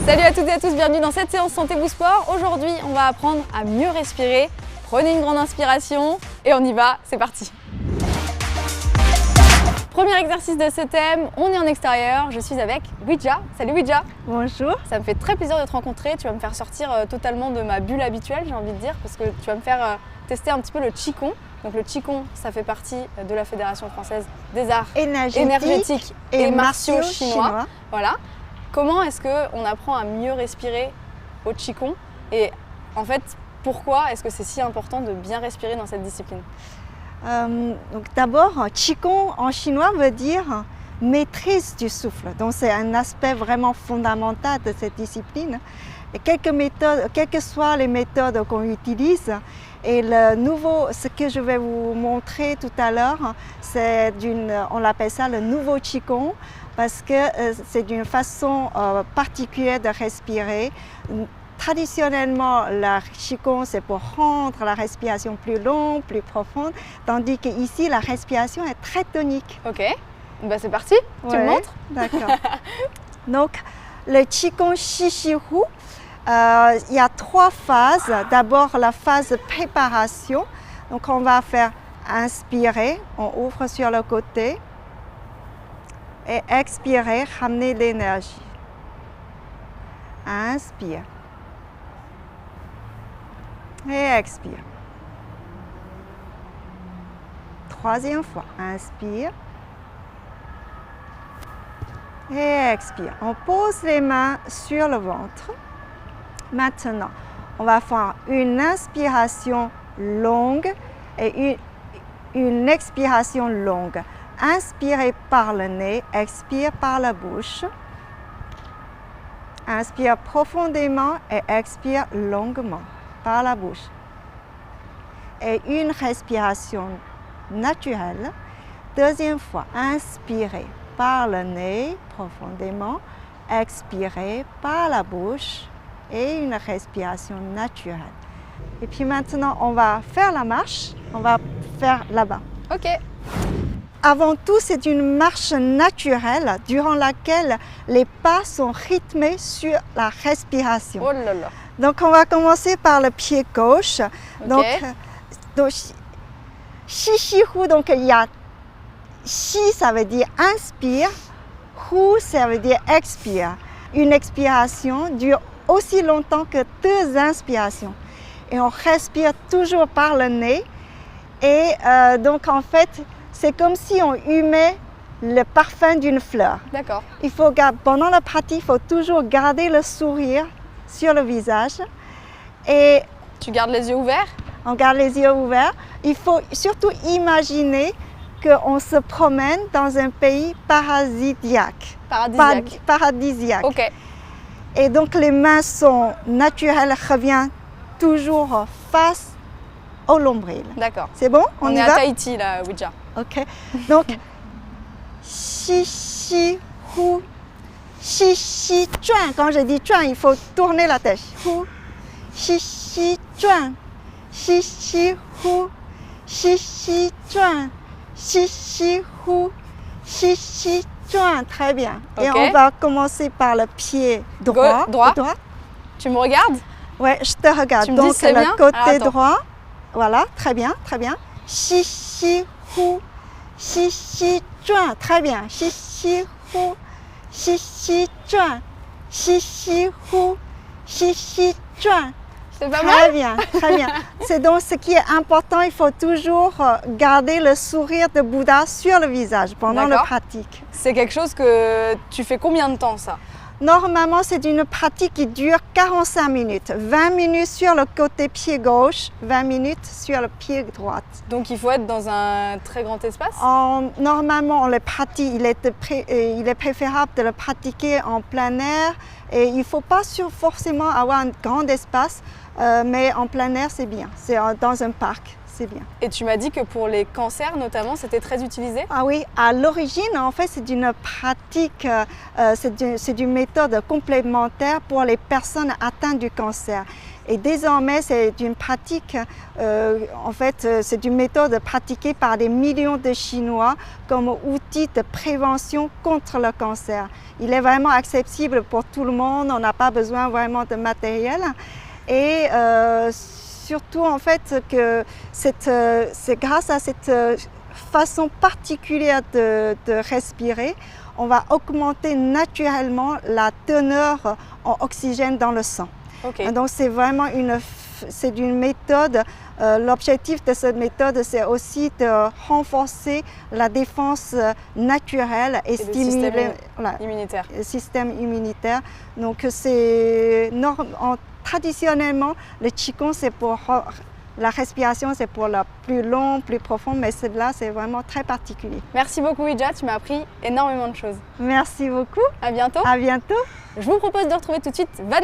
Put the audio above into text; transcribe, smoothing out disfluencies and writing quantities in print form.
Salut à toutes et à tous, bienvenue dans cette séance Santé Boost Sport. Aujourd'hui, on va apprendre à mieux respirer. Prenez une grande inspiration et on y va, c'est parti. Premier exercice de ce thème, on est en extérieur, je suis avec Ouija. Salut Ouija. Bonjour. Ça me fait très plaisir de te rencontrer, tu vas me faire sortir totalement de ma bulle habituelle, j'ai envie de dire, parce que tu vas me faire tester un petit peu le Qigong. Donc le Qigong, ça fait partie de la Fédération française des arts énergétiques et martiaux chinois. Voilà. Comment est-ce qu'on apprend à mieux respirer au Qigong? Et en fait, pourquoi est-ce que c'est si important de bien respirer dans cette discipline? Donc d'abord, Qigong en chinois veut dire maîtrise du souffle. Donc c'est un aspect vraiment fondamental de cette discipline. Et quelques méthodes, quelles que soient les méthodes qu'on utilise, et ce que je vais vous montrer tout à l'heure, on l'appelle ça le nouveau Qigong, parce que c'est d'une façon particulière de respirer. Traditionnellement, le Qigong, c'est pour rendre la respiration plus longue, plus profonde, tandis qu'ici, la respiration est très tonique. Ok, bah c'est parti, tu me montres? D'accord. Donc, le Qigong Shishi-Hu, il y a 3 phases. D'abord, la phase préparation. Donc, on va faire inspirer, on ouvre sur le côté, et expirer, ramener l'énergie. Inspire. Et expire. Troisième fois, inspire. Et expire. On pose les mains sur le ventre. Maintenant, on va faire une inspiration longue et une expiration longue. Inspirez par le nez, expire par la bouche. Inspire profondément et expire longuement par la bouche. Et une respiration naturelle. Deuxième fois, inspirez par le nez profondément, expirez par la bouche et une respiration naturelle. Et puis maintenant, on va faire la marche. On va faire là-bas. Ok. Avant tout, c'est une marche naturelle durant laquelle les pas sont rythmés sur la respiration. Oh là là. Donc, on va commencer par le pied gauche. Okay. Donc Shishi-Hu, donc il y a Shi, ça veut dire inspire, Hu, ça veut dire expire. Une expiration dure aussi longtemps que 2 inspirations. Et on respire toujours par le nez. Et donc, en fait, c'est comme si on humait le parfum d'une fleur. D'accord. Pendant la pratique, il faut toujours garder le sourire sur le visage. Et tu gardes les yeux ouverts? On garde les yeux ouverts. Il faut surtout imaginer qu'on se promène dans un pays paradisiaque. Paradisiaque. Ok. Et donc les mains sont naturelles, revient toujours face au nombril. D'accord. C'est bon? On y est va? à Tahiti là, Ouija. Ok. Donc, Shishi-Hu, Shishi-Zhuan. Quand je dis Zhuan, il faut tourner la tête. Hu, Shishi-Zhuan, Shishi-Hu, Shishi-Zhuan, Shishi-Hu, Shishi-Zhuan. Très bien. Okay. Et on va commencer par le pied droit. Droit. Tu me regardes? Ouais, je te regarde. Tu me donc, dis c'est le bien? côté droit. Voilà, très bien, très bien. Shishi-Hu, Shishi-Zhuan, très bien. Shishi-Hu, Shishi-Zhuan, Shishi-Hu, Shishi-Zhuan. C'est pas Très mal? bien, très bien. C'est donc ce qui est important, il faut toujours garder le sourire de Bouddha sur le visage pendant la pratique. C'est quelque chose que tu fais combien de temps ça? Normalement, c'est une pratique qui dure 45 minutes. 20 minutes sur le côté pied gauche, 20 minutes sur le pied droit. Donc il faut être dans un très grand espace? Normalement, on le pratique, il est préférable de le pratiquer en plein air. Et il ne faut pas forcément avoir un grand espace, mais en plein air, c'est bien. C'est dans un parc. c'est bien. Et tu m'as dit que pour les cancers notamment, c'était très utilisé? Ah oui, à l'origine, en fait, c'est une pratique, c'est une méthode complémentaire pour les personnes atteintes du cancer. Et désormais, c'est une pratique, en fait, c'est une méthode pratiquée par des millions de Chinois comme outil de prévention contre le cancer. Il est vraiment accessible pour tout le monde, on n'a pas besoin vraiment de matériel. Et surtout, en fait, que c'est grâce à cette façon particulière de respirer, on va augmenter naturellement la teneur en oxygène dans le sang. Okay. Donc c'est vraiment une méthode, l'objectif de cette méthode c'est aussi de renforcer la défense naturelle et stimuler le système immunitaire. Donc traditionnellement le Qigong c'est pour la respiration, c'est pour la plus longue, plus profonde, mais celle-là c'est vraiment très particulier. Merci beaucoup Ija, tu m'as appris énormément de choses. Merci beaucoup. À bientôt. À bientôt. Je vous propose de retrouver tout de suite Vanessa.